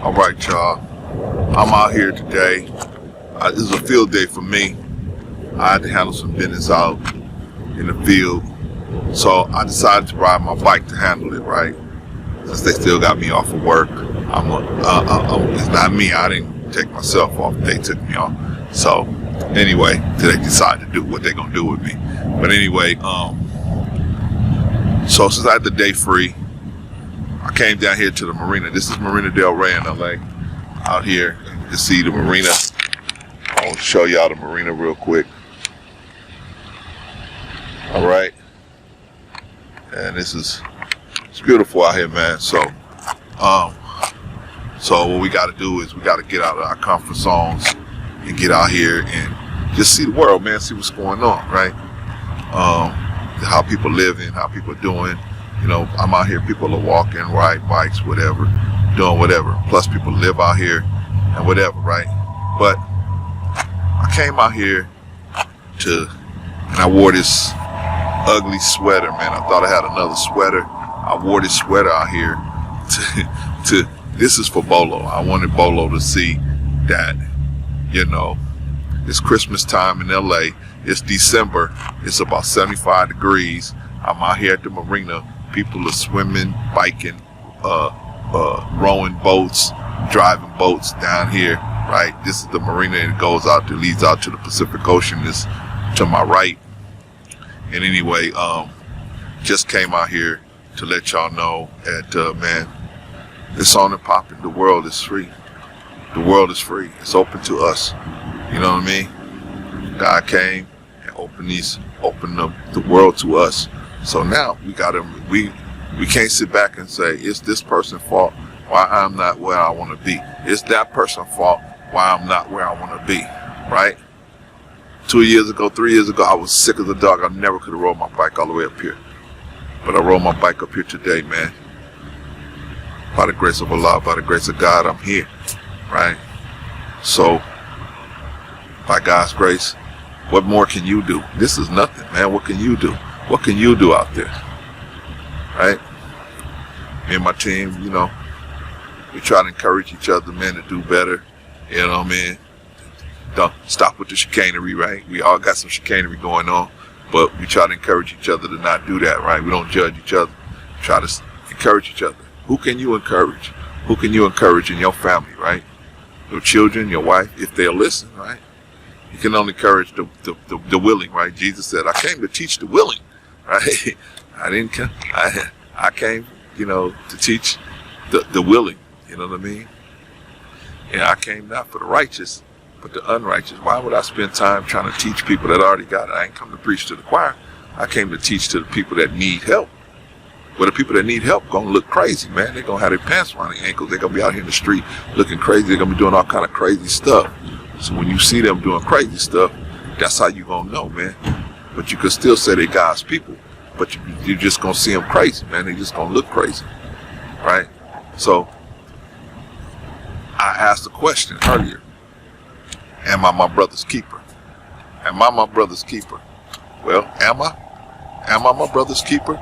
All right, y'all. I'm out here today. This is a field day for me. I had to handle some business out in the field. So I decided to ride my bike to handle it, right? Since they still got me off of work. It's not me. I didn't take myself off. They took me off. So anyway, they decided to do what they're going to do with me. But anyway, so since I had the day free, I came down here to the marina. This is Marina Del Rey in LA. Out here, you can see the marina. I'll show y'all the marina real quick. All right. And it's beautiful out here, man. So what we got to do is we got to get out of our comfort zones and get out here and just see the world, man. See what's going on, right? How people living, how people doing. You know, I'm out here. People are walking, riding bikes, whatever, doing whatever. Plus, people live out here and whatever, right? But I came out here and I wore this ugly sweater, man. I thought I had another sweater. I wore this sweater out here this is for Bolo. I wanted Bolo to see that, you know, it's Christmas time in LA. It's December. It's about 75 degrees. I'm out here at the marina. People are swimming, biking, rowing boats, driving boats down here, right? This is the marina and it leads out to the Pacific Ocean. It's to my right. And anyway, just came out here to let y'all know that, man, it's on and popping. The world is free. The world is free. It's open to us. You know what I mean? God came and opened up the world to us. So now we can't sit back and say, it's this person's fault why I'm not where I want to be. It's that person's fault why I'm not where I want to be, right? 2 years ago, 3 years ago, I was sick as a dog. I never could have rode my bike all the way up here. But I rode my bike up here today, man. By the grace of Allah, by the grace of God, I'm here, right? So, by God's grace, what more can you do? This is nothing, man. What can you do? What can you do out there, right? Me and my team, you know, we try to encourage each other, man, to do better. You know what I mean? Don't stop with the chicanery, right? We all got some chicanery going on, but we try to encourage each other to not do that, right? We don't judge each other. We try to encourage each other. Who can you encourage? Who can you encourage in your family, right? Your children, your wife, if they'll listen, right? You can only encourage the willing, right? Jesus said, I came to teach the willing, right? I came, you know, to teach the willing, you know what I mean? And I came not for the righteous, but the unrighteous. Why would I spend time trying to teach people that already got it? I ain't come to preach to the choir. I came to teach to the people that need help. But the people that need help gonna look crazy, man. They're gonna have their pants around their ankles. They're gonna be out here in the street looking crazy. They're gonna be doing all kind of crazy stuff. So when you see them doing crazy stuff, that's how you gonna know, man. But you could still say they're God's people, but you're just gonna see them crazy, man. They're just gonna look crazy, right? So I asked a question earlier. Am I my brother's keeper? Am I my brother's keeper? Well, am I? Am I my brother's keeper?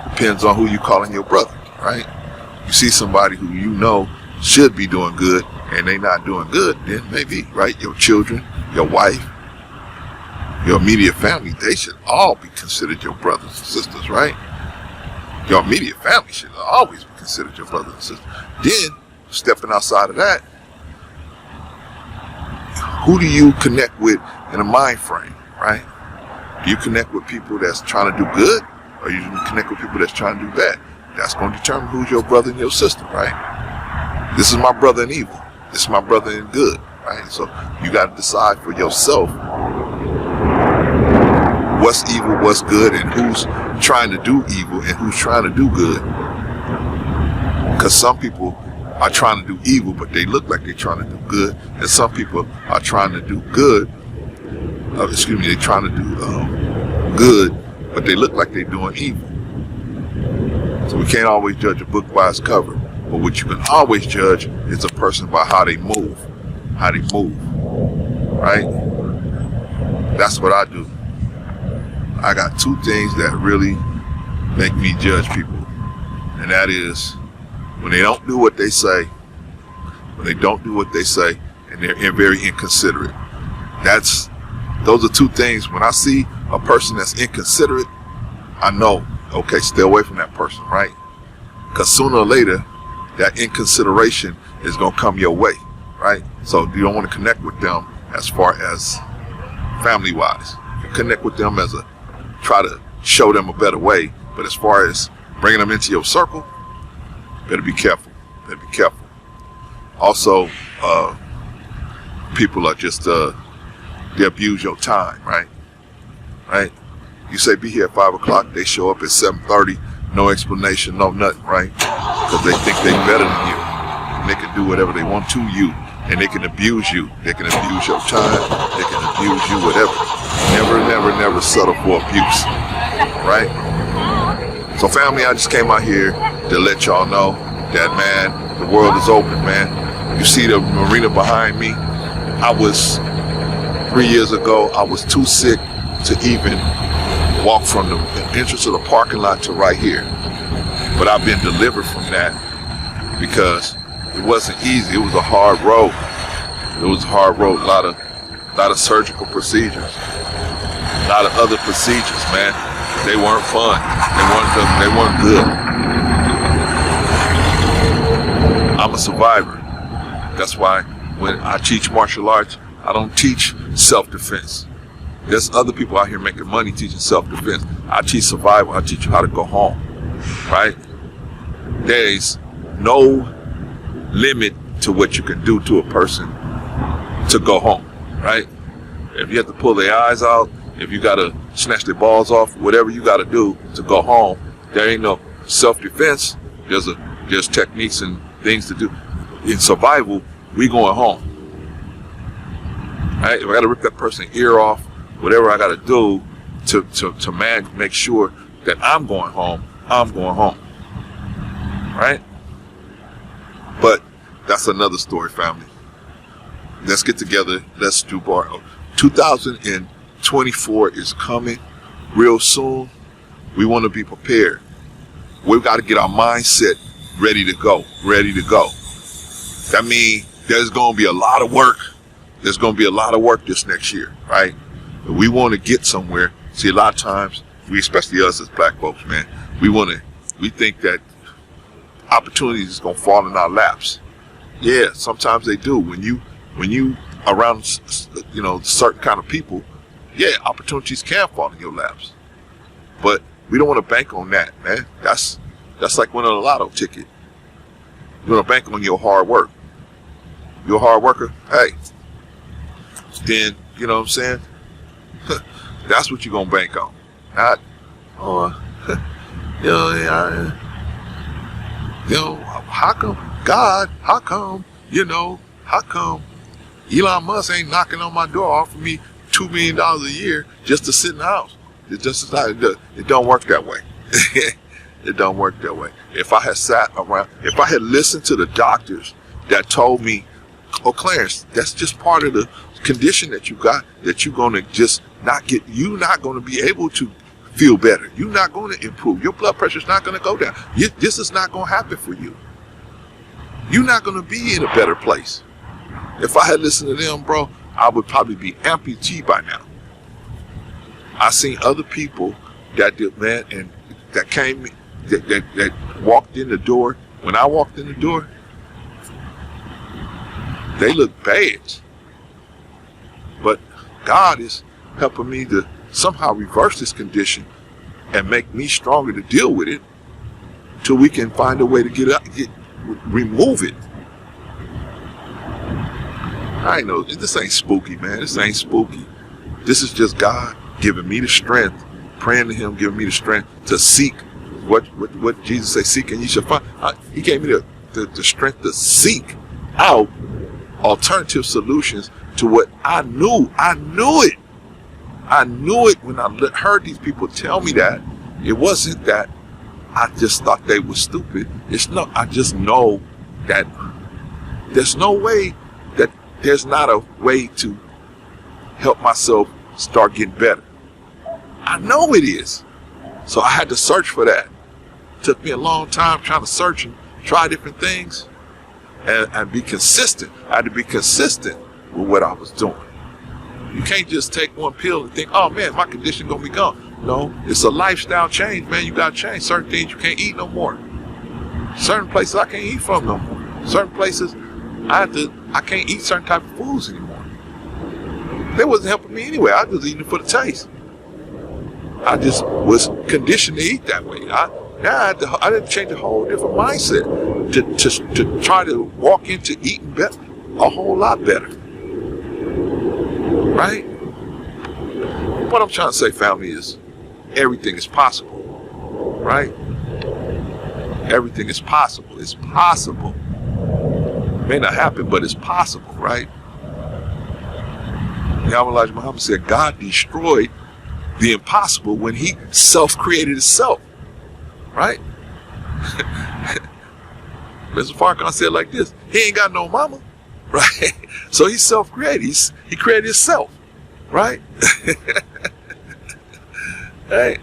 Depends on who you calling your brother, right? You see somebody who you know should be doing good and they not doing good, then maybe, right? Your children, your wife, your immediate family, they should all be considered your brothers and sisters, right? Your immediate family should always be considered your brothers and sisters. Then, stepping outside of that, who do you connect with in a mind frame, right? Do you connect with people that's trying to do good, or you connect with people that's trying to do bad? That's going to determine who's your brother and your sister, right? This is my brother in evil. This is my brother in good, right? So you got to decide for yourself what's evil, what's good, and who's trying to do evil and who's trying to do good. Because some people are trying to do evil, but they look like they're trying to do good. And some people are trying to do good. They're trying to do good, but they look like they're doing evil. So we can't always judge a book by its cover. But what you can always judge is a person by how they move. How they move. Right? That's what I do. I got two things that really make me judge people. And that is when they don't do what they say when they don't do what they say, and they're very inconsiderate. Those are two things. When I see a person that's inconsiderate, I know, okay, stay away from that person, right? Because sooner or later, that inconsideration is going to come your way, right? So you don't want to connect with them as far as family-wise. You connect with them try to show them a better way. But as far as bringing them into your circle, better be careful. Better be careful. Also, people are just, they abuse your time, right? Right? You say be here at 5 o'clock, they show up at 7:30, no explanation, no nothing, right? Because they think they're better than you. And they can do whatever they want to you, and they can abuse you. They can abuse your time, they can abuse you, whatever. Never settle for abuse, right? So family, I just came out here to let y'all know that, man, the world is open, man. You see the marina behind me? 3 years ago, I was too sick to even walk from the entrance of the parking lot to right here. But I've been delivered from that because it wasn't easy. It was a hard road. It was a hard road. A lot of surgical procedures. A lot of other procedures, man. They weren't fun. They weren't good. I'm a survivor. That's why when I teach martial arts, I don't teach self-defense. There's other people out here making money teaching self-defense. I teach survival. I teach you how to go home, right? There's no limit to what you can do to a person to go home, right? If you have to pull their eyes out, if you got to snatch their balls off, whatever you got to do to go home, there ain't no self-defense. There's techniques and things to do. In survival, we going home. Right? If I got to rip that person's ear off, whatever I got to do to make sure that I'm going home, I'm going home. Right? But that's another story, family. Let's get together. Let's do bar. 2024 is coming real soon. We want to be prepared. We've got to get our mindset ready to go. Ready to go. That means there's going to be a lot of work. There's going to be a lot of work this next year, right? But we want to get somewhere. See, a lot of times, especially us as black folks, man, we think that opportunities is going to fall in our laps. Yeah, sometimes they do. When you around, certain kind of people, yeah, opportunities can fall in your laps. But we don't want to bank on that, man. That's like winning a lotto ticket. You want to bank on your hard work. You're a hard worker, hey, then, you know what I'm saying? That's what you're going to bank on. Not, how come Elon Musk ain't knocking on my door offering me $2 million a year just to sit in the house? It don't work that way. It don't work that way. If I had sat around, if I had listened to the doctors that told me, oh, Clarence, that's just part of the condition that you got, that you're going to just you're not going to be able to feel better. You're not going to improve. Your blood pressure's not going to go down. This is not going to happen for you. You're not going to be in a better place. If I had listened to them, bro, I would probably be amputee by now. I seen other people that did, man, and that came, that walked in the door. When I walked in the door, they looked bad. But God is helping me to somehow reverse this condition and make me stronger to deal with it till we can find a way to remove it. I know this ain't spooky, man. This ain't spooky. This is just God giving me the strength, praying to Him, giving me the strength to seek what Jesus say, seek and you shall find. He gave me the strength to seek out alternative solutions to what I knew. I knew it when I heard these people tell me that. It wasn't that I just thought they were stupid. I just know that there's no way, that there's not a way to help myself start getting better. I know it is. So I had to search for that. It took me a long time trying to search and try different things. and be consistent. I had to be consistent with what I was doing. You can't just take one pill and think, oh man, my condition gonna be gone. No, it's a lifestyle change, man. You gotta change certain things. You can't eat no more. Certain places I can't eat from no more. Certain places I can't eat certain type of foods anymore. They wasn't helping me anyway. I was eating it for the taste. I just was conditioned to eat that way. I had to change a whole different mindset to try to walk into eating better, a whole lot better. Right? What I'm trying to say, family, is everything is possible. Right? Everything is possible. It's possible. It may not happen, but it's possible, right? Yahweh Elijah Muhammad said God destroyed the impossible when he self-created himself. Right? Mr. Farrakhan said like this, he ain't got no mama. Right? So he's self-created. He created himself. Right? Hey.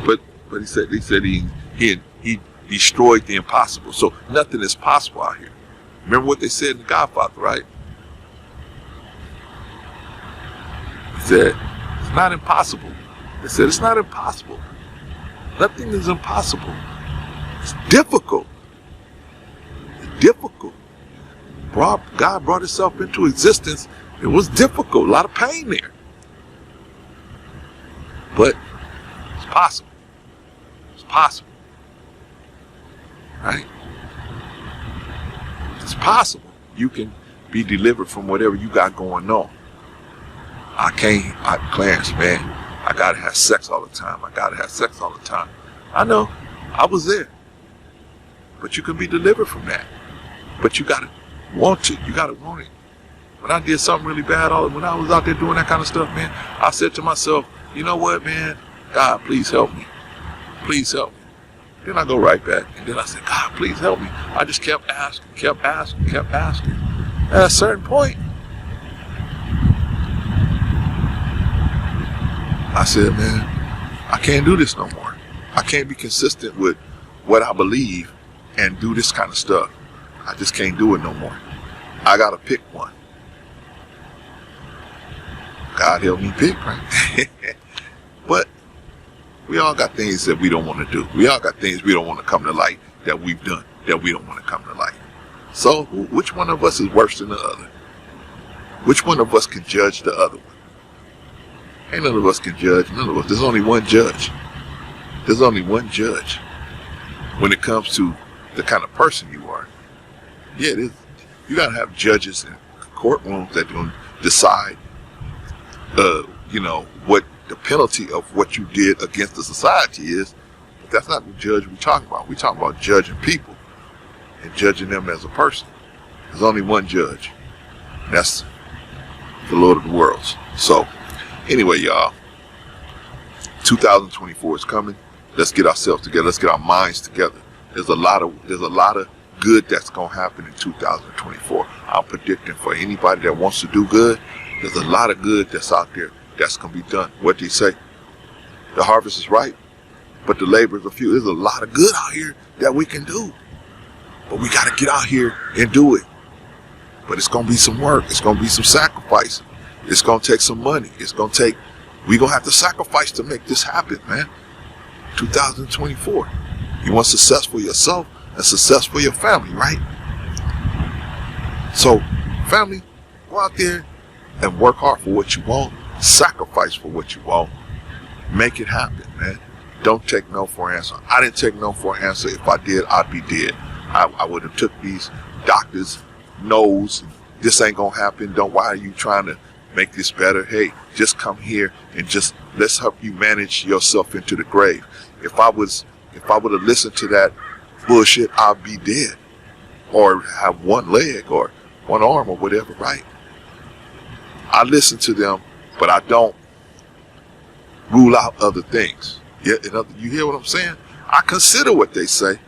But he said he destroyed the impossible. So nothing is possible out here. Remember what they said in The Godfather, right? He said, it's not impossible. They said, it's not impossible. Nothing is impossible. It's difficult. It's difficult. God brought himself into existence. It was difficult. A lot of pain there. But it's possible. It's possible. Right? It's possible. You can be delivered from whatever you got going on. Clarence, man, I gotta have sex all the time. I know, I was there. But you can be delivered from that. But you gotta want it. You gotta want it. When I did something really bad, when I was out there doing that kind of stuff, man, I said to myself, you know what, man? God, please help me. Please help me. Then I go right back. And then I said, God, please help me. I just kept asking. At a certain point, I said, man, I can't do this no more. I can't be consistent with what I believe and do this kind of stuff. I just can't do it no more. I gotta pick one. God help me pick, right? But we all got things that we don't want to do. We all got things we don't want to come to light that we've done that we don't want to come to light. So which one of us is worse than the other? Which one of us can judge the other one? Ain't none of us can judge. None of us. There's only one judge. There's only one judge when it comes to the kind of person you are. Yeah, it is. You gotta have judges in courtrooms that can decide, what the penalty of what you did against the society is. But that's not the judge we're talking about. We're talking about judging people and judging them as a person. There's only one judge. That's the Lord of the worlds. So, anyway, y'all, 2024 is coming. Let's get ourselves together. Let's get our minds together. There's a lot of good that's gonna happen in 2024. I'm predicting for anybody that wants to do good. There's a lot of good that's out there that's gonna be done. What do you say? The harvest is ripe, but the laborers are few. There's a lot of good out here that we can do, but we gotta get out here and do it. But it's gonna be some work. It's gonna be some sacrifice. It's gonna take some money. We're gonna have to sacrifice to make this happen, man. 2024. You want success for yourself and success for your family, right? So, family, go out there and work hard for what you want. Sacrifice for what you want. Make it happen, man. Don't take no for an answer. I didn't take no for an answer. If I did, I'd be dead. I would have took these doctors' no's. This ain't gonna happen. Why are you trying to make this better? Hey, just come here and just let's help you manage yourself into the grave. If I would have listened to that bullshit, I'd be dead. Or have one leg or one arm or whatever, right? I listen to them, but I don't rule out other things. Yeah, you hear what I'm saying? I consider what they say,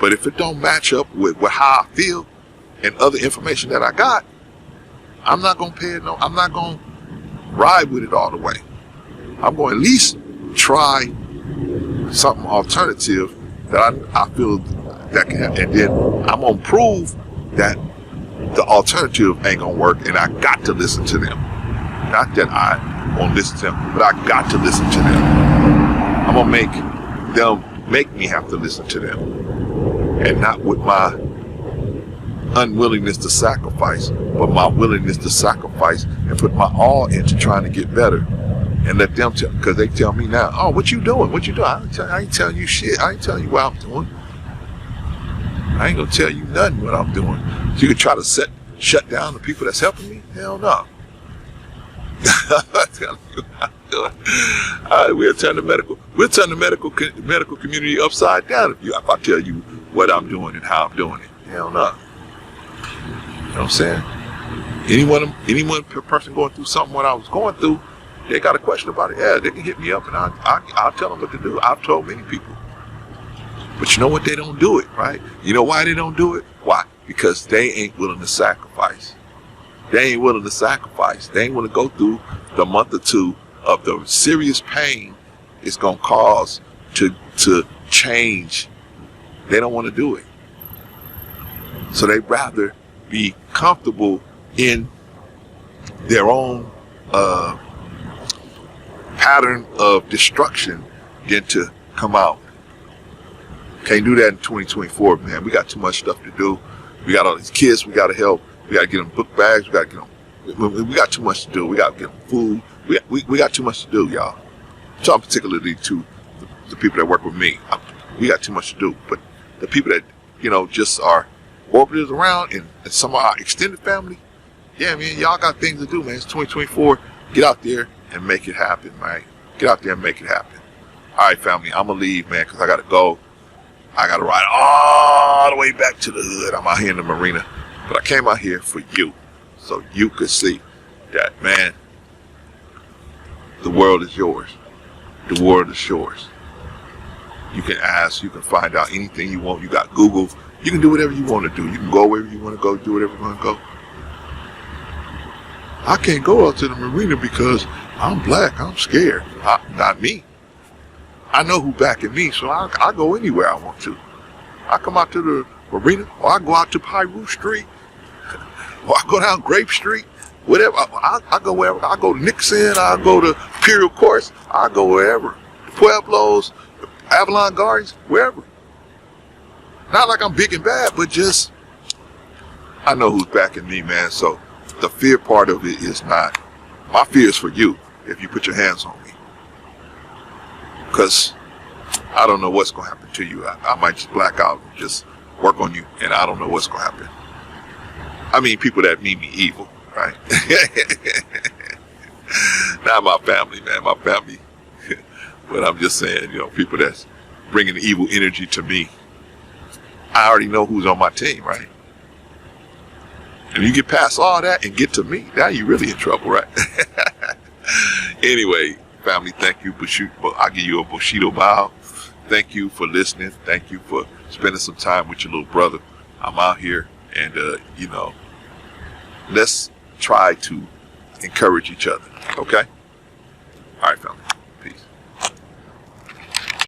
but if it don't match up with how I feel and other information that I got, I'm not gonna I'm not gonna ride with it all the way. I'm going to at least try something alternative that I feel that can happen. And then I'm going to prove that the alternative ain't going to work, and I got to listen to them. Not that I won't listen to them, but I got to listen to them. I'm going to make me have to listen to them. And not with my unwillingness to sacrifice, but my willingness to sacrifice and put my all into trying to get better. And let them tell, because they tell me now, oh, what you doing? What you doing? I ain't telling you shit. I ain't telling you what I'm doing. I ain't gonna tell you nothing what I'm doing. So you can try to shut down the people that's helping me? Hell no. I'm telling you what I'm doing. We'll turn the medical community upside down if I tell you what I'm doing and how I'm doing it. Hell no. You know what I'm saying? Anyone person going through something what I was going through, they got a question about it. Yeah, they can hit me up and I'll tell them what to do. I've told many people. But you know what? They don't do it, right? You know why they don't do it? Why? Because they ain't willing to sacrifice. They ain't willing to sacrifice. They ain't willing to go through the month or two of the serious pain it's going to cause to change. They don't want to do it. So they'd rather be comfortable in their own pattern of destruction than to come out. Can't do that in 2024, man. We got too much stuff to do. We got all these kids we got to help. We got to get them book bags. We got to get them. We got too much to do. We got to get them food. We got too much to do, y'all. I'm talking particularly to the people that work with me. We got too much to do. But the people that, just are orbiters around and some of our extended family, yeah, man, y'all got things to do, man. It's 2024. Get out there and make it happen, man. Get out there and make it happen. All right, family, I'm going to leave, man, because I got to go. I got to ride all the way back to the hood. I'm out here in the marina. But I came out here for you, so you could see that, man, the world is yours. The world is yours. You can ask, you can find out anything you want. You got Google. You can do whatever you want to do. You can go wherever you want to go, do whatever you want to go. I can't go out to the marina because I'm black. I'm scared. Not me. I know who's backing me, so I go anywhere I want to. I come out to the marina, or I go out to Pyru Street, or I go down Grape Street, whatever. I go wherever. I go to Nixon, I go to Imperial Course, I go wherever. The Pueblos, the Avalon Gardens, wherever. Not like I'm big and bad, but just, I know who's backing me, man. So the fear part of it is not, my fear is for you if you put your hands on me. Because I don't know what's going to happen to you. I might just black out and just work on you, and I don't know what's going to happen. I mean, people that mean me evil, right? Not my family, man. My family. But I'm just saying, people that's bringing the evil energy to me. I already know who's on my team, right? And you get past all that and get to me, now you're really in trouble, right? Anyway, family, thank you. I'll give you a Bushido bow. Thank you for listening. Thank you for spending some time with your little brother. I'm out here and, let's try to encourage each other. Okay? All right, family.